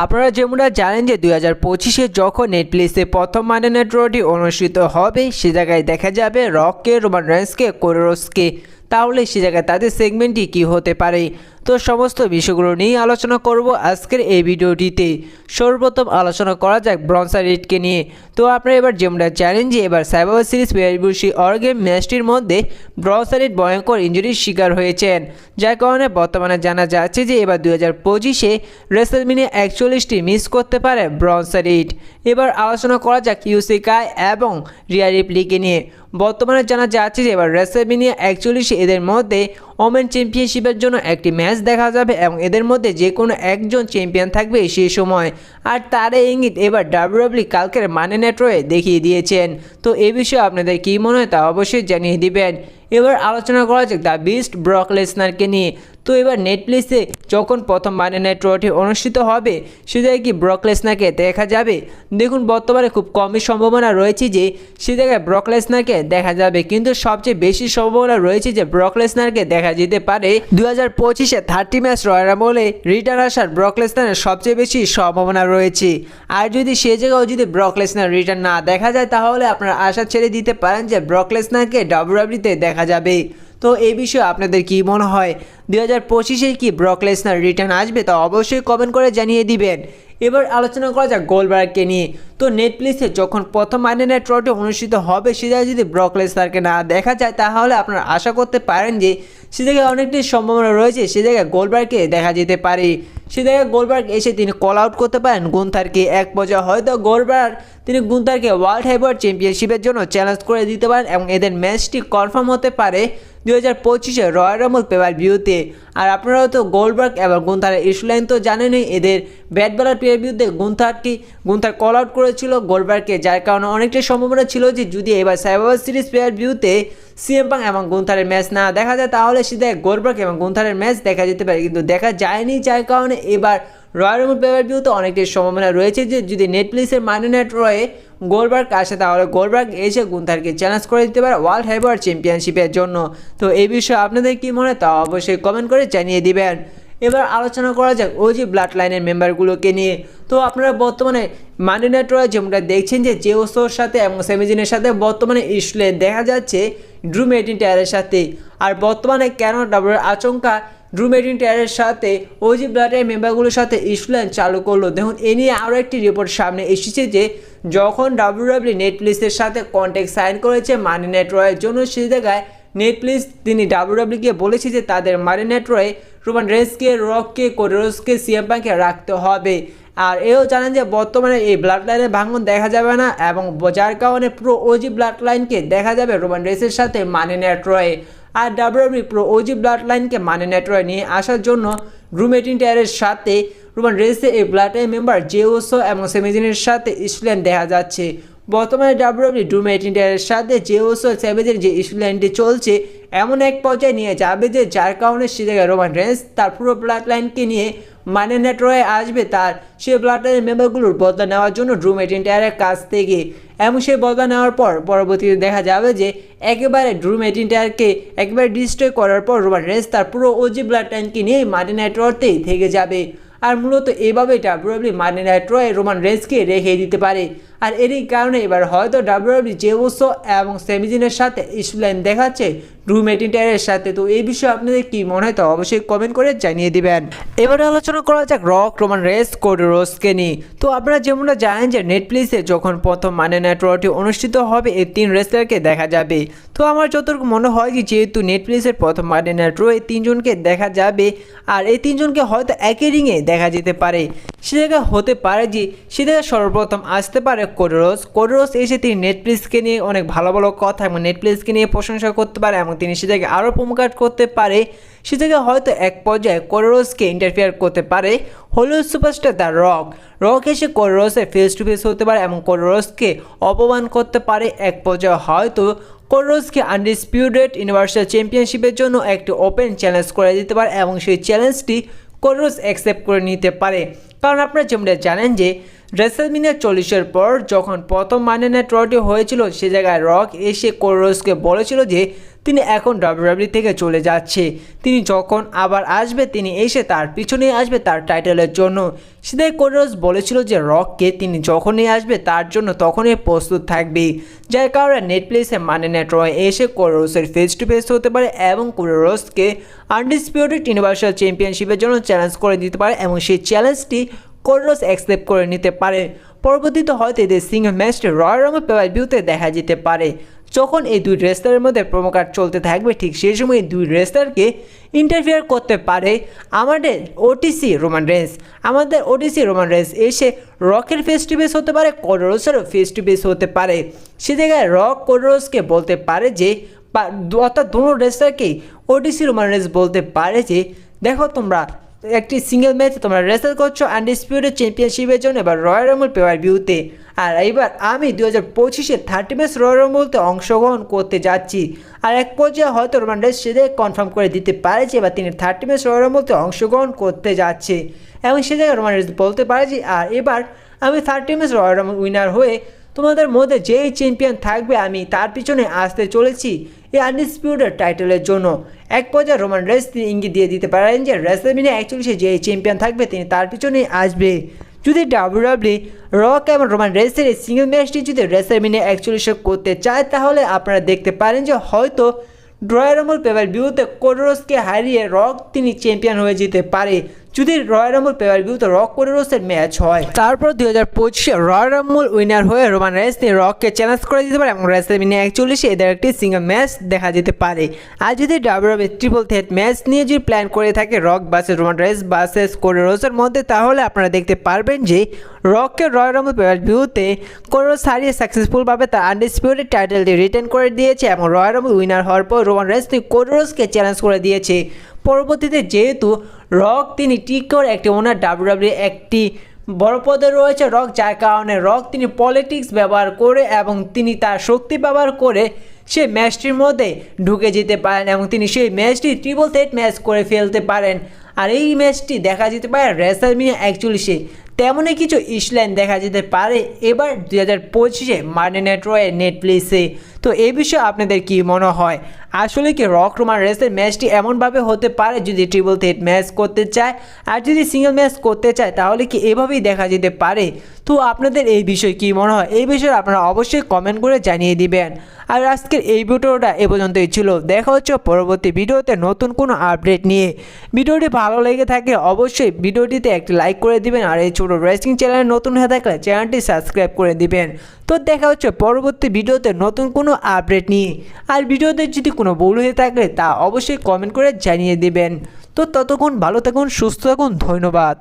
আপনারা যেমনটা জানেন যে 2025-এ যখন নেটফ্লিক্সে প্রথম মানডে নাইট রটি অনুষ্ঠিত হবে সে জায়গায় দেখা যাবে রককে, রোমান রেন্সকে, কোডি রোডসকে। তাহলে সে জায়গায় তাদের সেগমেন্টটি কী হতে পারে, তো সমস্ত বিষয়গুলো নিয়ে আলোচনা করব আজকের এই ভিডিওটিতে। সর্বপ্রথম আলোচনা করা যাক ব্রনসন রিডকে নিয়ে। তো আপনারা এবার যেমনটা জানেন যে এবার সার্ভাইভার সিরিজ পেয়ারবুশি অরগেম ম্যাচটির মধ্যে ব্রনসন রিড ভয়ঙ্কর ইঞ্জুরির শিকার হয়েছেন, যার কারণে বর্তমানে জানা যাচ্ছে যে এবার 2025-এ রেসলমেনিয়া 41টি মিস করতে পারে ব্রনসন রিড। এবার আলোচনা করা যাক ইউসি কাই এবং রিয়া রিপ্লিকে নিয়ে। বর্তমানে জানা যাচ্ছে যে এবার রেসলমেনিয়া 41-এ এদের মধ্যে ওমেন চ্যাম্পিয়নশিপের জন্য একটি ম্যাচ দেখা যাবে এবং এদের মধ্যে যে কোনো একজন চ্যাম্পিয়ন থাকবে সেই সময়। আর তার ইঙ্গিত এবার ডাব্লিউডাব্লিউ কালকের মানি নাইট রয়ে দেখিয়ে দিয়েছেন। তো এই বিষয়ে আপনাদের কী মনে হয় তা অবশ্যই জানিয়ে দিবেন। এবার আলোচনা করা যাক দ্য বিস্ট ব্রক লেসনারকে নিয়ে। তো এবার নেটফ্লিক্সে যখন প্রথম মানি নাইট রটি অনুষ্ঠিত হবে সেটাই কি ব্রক লেসনারকে দেখা যাবে? দেখুন, বর্তমানে খুব কমই সম্ভাবনা রয়েছে যে সে জায়গায় ব্রক লেসনারকে দেখা যাবে, কিন্তু সবচেয়ে বেশি সম্ভাবনা রয়েছে যে ব্রক লেসনারকে দেখা যেতে পারে 2025-এ 30 ম্যাচ রয়্যাল রাম্বলে রিটার্ন আসার ব্রক লেসনারের সবচেয়ে বেশি সম্ভাবনা রয়েছে। আর যদি সে জায়গাও যদি ব্রক লেসনার রিটার্ন না দেখা যায় তাহলে আপনারা আশা ছেড়ে দিতে পারেন যে ব্রক লেসনারকে ডাব্লিউডাব্লিউতে দেখা যাবে। তো এই বিষয়ে আপনাদের কী মনে হয়, 2025-এ কি ব্রক লেসনার রিটার্ন আসবে তা অবশ্যই কমেন্ট করে জানিয়ে দিবেন। এবার আলোচনা করা যাক গোল্ডবার্গকে নিয়ে। তো নেটফ্লিক্সে যখন প্রথম মানডে নাইট রটি অনুষ্ঠিত হবে সেটা যদি ব্রক লেসনারকে না দেখা যায় তাহলে আপনারা আশা করতে পারেন যে সে জায়গায় অনেকটাই সম্ভাবনা রয়েছে সে জায়গায় গোল্ডবার্গকে দেখা যেতে পারে। সে জায়গায় গোল্ডবার্গ এসে তিনি কল আউট করতে পারেন গুন্থারকে। এক পর্যায়ে হয়তো গোল্ডবার্গ তিনি গুন্থারকে ওয়ার্ল্ড হেভিওয়েট চ্যাম্পিয়নশিপের জন্য চ্যালেঞ্জ করে দিতে পারেন এবং এদের ম্যাচটি কনফার্ম হতে পারে 2025-এ রয়্যাল রাম্বল পেপার ভিউতে। আর আপনারাও তো গোল্ডবার্গ এবং গুন্থারের ইস্যু লাইন তো জানেনই, এদের ব্যাট বলার পেয়ার ভিউতে গুন্থার কল আউট করেছিল গোল্ডবার্গকে, যার কারণে অনেকটাই সম্ভাবনা ছিল যে যদি এবার সার্ভাইভার সিরিজ পেয়ার ভিউতে সিএম পাং এবং গুন্থারের ম্যাচ না দেখা যায় তাহলে সিধা গোল্ডবার্গ এবং গুন্থারের ম্যাচ দেখা যেতে পারে, কিন্তু দেখা যায়নি, যার কারণে এবার রয়্যাল রাম্বল পেপার ভিউতে অনেকটাই সম্ভাবনা রয়েছে যে যদি নেটফ্লিক্সের মানডে নাইট রয়ে গোল্ডবার্গ আসে তাহলে গোল্ডবার্গ এসে গুন্থারকে চ্যালেঞ্জ করে দিতে পারে ওয়ার্ল্ড হেভিওয়েট চ্যাম্পিয়নশিপের জন্য। তো এই বিষয়ে আপনাদের কী মনে হয় তা অবশ্যই কমেন্ট করে জানিয়ে দিবেন। এবার আলোচনা করা যাক ওজি ব্লাড লাইনের মেম্বারগুলোকে নিয়ে। তো আপনারা বর্তমানে মানডে নাইট রয়ে যেমনটা দেখছেন যে জেওসোর সাথে এবং সেমিজিনের সাথে বর্তমানে ইস্যু দেখা যাচ্ছে ড্রু ম্যাকিন্টায়ারের সাথে। আর বর্তমানে কেন ডাব্লিউডাব্লিউর আচমকা ড্রু ম্যাকিন্টায়ারের সাথে ওজি ব্লাডের মেম্বারগুলোর সাথে ইস্যু চালু করলো, দেখুন এ নিয়ে আরও একটি রিপোর্ট সামনে এসেছে যে যখন ডাব্লিউডাব্লিউ নেটফ্লিক্সের সাথে কন্ট্যাক্ট সাইন করেছে মানডে নাইট রয়ের জন্য সেই জায়গায় নেটফ্লিক্স তিনি ডাব্লিউডাব্লিউকে বলেছে যে তাদের মানডে নাইট রয়ে রোমান রেন্সকে, রককে, কোডি রোডসকে, সিএম পাংকে রাখতে হবে। আর এও জানেন যে বর্তমানে এই ব্লাড লাইনের ভাঙন দেখা যাবে না এবং যার কারণে পুরো ওজি ব্লাড লাইনকে দেখা যাবে রোমান রেন্সের সাথে মানডে নাইট রয়ে। আর ডাব্লিউডাব্লিউ পুরো ওজি ব্লাড লাইনকে মানডে নাইট রয়ে নিয়ে আসার জন্য ড্রু ম্যাকিন্টায়ারের সাথে রোমান রেন্সের এই ব্লাড লাইন মেম্বার জেওসো এবং সেমিজিনের সাথে ইস্যু দেখা যাচ্ছে। বর্তমানে ডাব্লিউডাব্লিউ ড্রু ম্যাকিন্টায়ারের সাথে জেওসো সেভেজের যে ইস্যু লাইনটি চলছে এমন এক পর্যায়ে নিয়ে যাবে যে যার কারণে সে জায়গায় রোমান রেন্স তার পুরো ব্লাড লাইনকে নিয়ে মানডে নাইট রয়ে আসবে তার সে ব্লাড লাইনের মেম্বারগুলোর বদলা নেওয়ার জন্য ড্রু ম্যাকিন্টায়ারের কাছ থেকে। এবং সেই বদলা নেওয়ার পর পরবর্তীতে দেখা যাবে যে একেবারে ড্রু ম্যাকিন্টায়ারকে একেবারে ডিস্ট্রয় করার পর রোমান রেন্স তার পুরো ওজি ব্লাড লাইনকে নিয়ে মানডে নাইট রতেই থেকে যাবে। আর মূলত এইভাবেই ডাব্লিউডাব্লিউ মানডে নাইট রয়ে রোমান রেন্সকে রেখে দিতে পারে। আর এরই কারণে এবার হয়তো ডাব্লিউডাব্লিউ জেওসো এবং সেমিজিনের সাথে ইস্যু লাইন দেখাচ্ছে ড্রু ম্যাকিন্টায়ারের সাথে। তো এই বিষয়ে আপনাদের কী মনে হয় তো অবশ্যই কমেন্ট করে জানিয়ে দিবেন। এবারে আলোচনা করা যাক রক, রোমান রেন্স, কোডি রোডসকে নিয়ে। তো আপনারা যেমনটা জানেন যে নেটফ্লিক্সে যখন প্রথম মানডে নাইট রটি অনুষ্ঠিত হবে এই 3 রেসলারকে দেখা যাবে। তো আমার যতটুকু মনে হয় যে যেহেতু নেটফ্লিক্সের প্রথম মানডে নাইট রো এই 3 জনকে দেখা যাবে আর এই 3 জনকে হয়তো একই রিংয়ে দেখা যেতে পারে। সে জায়গায় হতে পারে যে সে জায়গায় সর্বপ্রথম আসতে পারে কোডি রোডস এসে তিনি নেটফ্লিক্সকে নিয়ে অনেক ভালো ভালো কথা এবং নেটফ্লিক্সকে নিয়ে প্রশংসা করতে পারে এবং তিনি সে জায়গায় আরও প্রমোট করতে পারে। সে জায়গায় হয়তো এক পর্যায়ে কোডি রোডসকে ইন্টারফেয়ার করতে পারে হলিউড সুপারস্টার দ্য রক এসে কোডি রোডসের ফেস টু ফেস হতে পারে এবং কোডি রোডসকে অপমান করতে পারে। এক পর্যায়ে হয়তো কোডি রোডসকে আনডিসপিউটেড ইউনিভার্সাল চ্যাম্পিয়নশিপের জন্য একটি ওপেন চ্যালেঞ্জ করে দিতে পারে এবং সেই চ্যালেঞ্জটি কোডি রোডস অ্যাকসেপ্ট করে নিতে পারে। কারণ আপনারা যেমন জানেন যে রেসলমেনিয়া 40-এর পর যখন প্রথম মানডে নাইট রটি হয়েছিল সে জায়গায় রক এসে কোডি রোডসকে বলেছিল যে তিনি এখন ডাব্লিউডাব্লিউ থেকে চলে যাচ্ছে। তিনি যখন আবার আসবে তিনি এসে তার পিছনেই আসবে তার টাইটেলের জন্য। সেটাই কোডি রোডস বলেছিল যে রককে তিনি যখনই আসবে তার জন্য তখনই প্রস্তুত থাকবে, যার কারণে নেটফ্লিক্সে মানডে নাইট র এসে কোডি রোডসের ফেস টু ফেস হতে পারে এবং কোডি রোডসকে আনডিসপিউটেড ইউনিভার্সাল চ্যাম্পিয়নশিপের জন্য চ্যালেঞ্জ করে দিতে পারে এবং সেই চ্যালেঞ্জটি কোডি রোডস অ্যাকসেপ্ট করে নিতে পারে। পরবর্তীতে হয়তো এদের সিঙ্গেল ম্যাচটি রয়্যাল রাম্বল পেপার ভিউতে দেখা যেতে পারে। যখন এই দুই রেসলারের মধ্যে প্রোমো কার্ড চলতে থাকবে ঠিক সেই সময় দুই রেসলারকে ইন্টারফেয়ার করতে পারে আমাদের ওটিসি রোমান রেন্স। আমাদের ওটিসি রোমান রেন্স এসে রকের ফেস টু ফেস হতে পারে, কোডি রোডসেরও ফেস টু ফেস হতে পারে। সে জায়গায় রক কোডি রোডসকে বলতে পারে যে অর্থাৎ দুটো রেসলারকেই ওটিসি রোমান রেন্স বলতে পারে যে দেখো তোমরা একটি সিঙ্গেল ম্যাচে তোমরা রেসল করছো আনডিসপিউটেড চ্যাম্পিয়নশিপের জন্য এবার রয়্যাল রাম্বল পেপার ভিউতে, আর এইবার আমি 2025-এ 30 ম্যাচ রয়্যাল রাম্বলতে অংশগ্রহণ করতে যাচ্ছি। আর এক পর্যায়ে হয়তো রোমান রেন্স সেটাই কনফার্ম করে দিতে পারে যে এবার তিনি 30 ম্যাচ রয়্যাল রাম্বলতে অংশগ্রহণ করতে যাচ্ছে এবং সে জায়গায় রোমান রেন্স বলতে পারে যে আর এবার আমি 30 ম্যাচ রয়্যাল রাম্বল উইনার হয়ে তোমাদের মধ্যে যেই চ্যাম্পিয়ন থাকবে আমি তার পিছনে আসতে চলেছি এই আনডিসপিউটেড টাইটেলের জন্য। এক পর্যায়ে রোমান রেন্স তিনি ইঙ্গিত দিয়ে দিতে পারেন যে রেসলম্যানিয়া অ্যাকচুয়ালি সে যে চ্যাম্পিয়ন থাকবে তিনি তার পিছনেই আসবে। যদি ডাব্লিউডাব্লিউ রক এবং রোমান রেন্সের এই সিঙ্গেল ম্যাচটি যদি রেসলম্যানিয়া অ্যাকচুয়ালি সে করতে চায় তাহলে আপনারা দেখতে পারেন যে হয়তো রয়্যাল রাম্বল পেপার ভিউতে কোডি রোডসকে হারিয়ে রক তিনি চ্যাম্পিয়ন হয়ে যেতে পারে যদি রয়্যাল রাম্বল পেপার ভিউতে রক কোডি রোডসের ম্যাচ হয়। তারপর 2025-এ রয়্যাল রাম্বল উইনার হয়ে রোমান রেন্স তিনি রককে চ্যালেঞ্জ করে দিতে পারে এবং রেসলম্যানিয়া 41-এ এদের একটি সিঙ্গেল ম্যাচ দেখা যেতে পারে। আর যদি ডাব্লিউডাব্লিউ ট্রিপল থ্রেট ম্যাচ নিয়ে যদি প্ল্যান করে থাকে Rock versus Roman Reigns versus Cody রোডসের মধ্যে তাহলে আপনারা দেখতে পারবেন যে রককে রয়্যাল রাম্বল পেপার ভিউতে কোডি রোডস হারিয়ে সাকসেসফুলভাবে তার আনডিসপিউটেড টাইটেলটি রিটেন করে দিয়েছে এবং রয়্যাল রাম্বল উইনার হওয়ার পর রোমান রেন্স তিনি কোডি রোডসকে চ্যালেঞ্জ করে দিয়েছে। পরবর্তীতে যেহেতু রক তিনি টিকর একটি ওনার ডাব্লিউডাব্লিউ একটি বড় পদে রয়েছে রক, যার কারণে রক তিনি পলিটিক্স ব্যবহার করে এবং তিনি তার শক্তি ব্যবহার করে সেই ম্যাচটির মধ্যে ঢুকে যেতে পারেন এবং তিনি সেই ম্যাচটি ট্রিপল থ্রেট ম্যাচ করে ফেলতে পারেন। আর এই ম্যাচটি দেখা যেতে পারে রেসলম্যানিয়া 41-এ। তেমনই কিছু ইস্যুলাইন দেখা যেতে পারে এবার 2025-এ মানডে নাইট র নেটফ্লিক্সে। তো এই বিষয়ে আপনাদের কি মনে হয়, আসলে কি রক রোমান রেন্সের ম্যাচটি এমনভাবে হতে পারে যদি ট্রিপল থ্রেট ম্যাচ করতে চায়, আর যদি সিঙ্গেল ম্যাচ করতে চায় তাহলে কি এভাবেই দেখা যেতে পারে? তো আপনাদের এই বিষয়ে কি মনে হয় এই বিষয়ে আপনারা অবশ্যই কমেন্ট করে জানিয়ে দিবেন। আর আজকের এই ভিডিওটা এ পর্যন্তই ছিল, দেখা হচ্ছে পরবর্তী ভিডিওতে নতুন কোনো আপডেট নিয়ে। ভিডিওটি ভালো লেগে থাকে অবশ্যই ভিডিওটিতে একটি লাইক করে দিবেন, আর এই ছোটো রেসলিং চ্যানেলে নতুন হয়ে থাকলে চ্যানেলটি সাবস্ক্রাইব করে দিবেন। তো দেখা হচ্ছে পরবর্তী ভিডিওতে নতুন কোনো আপডেট নিয়ে। আর ভিডিওতে যদি কোনো ভুল হয়ে থাকলে তা অবশ্যই কমেন্ট করে জানিয়ে দিবেন। তো ততক্ষণ ভালো থাকুন, সুস্থ থাকুন, ধন্যবাদ।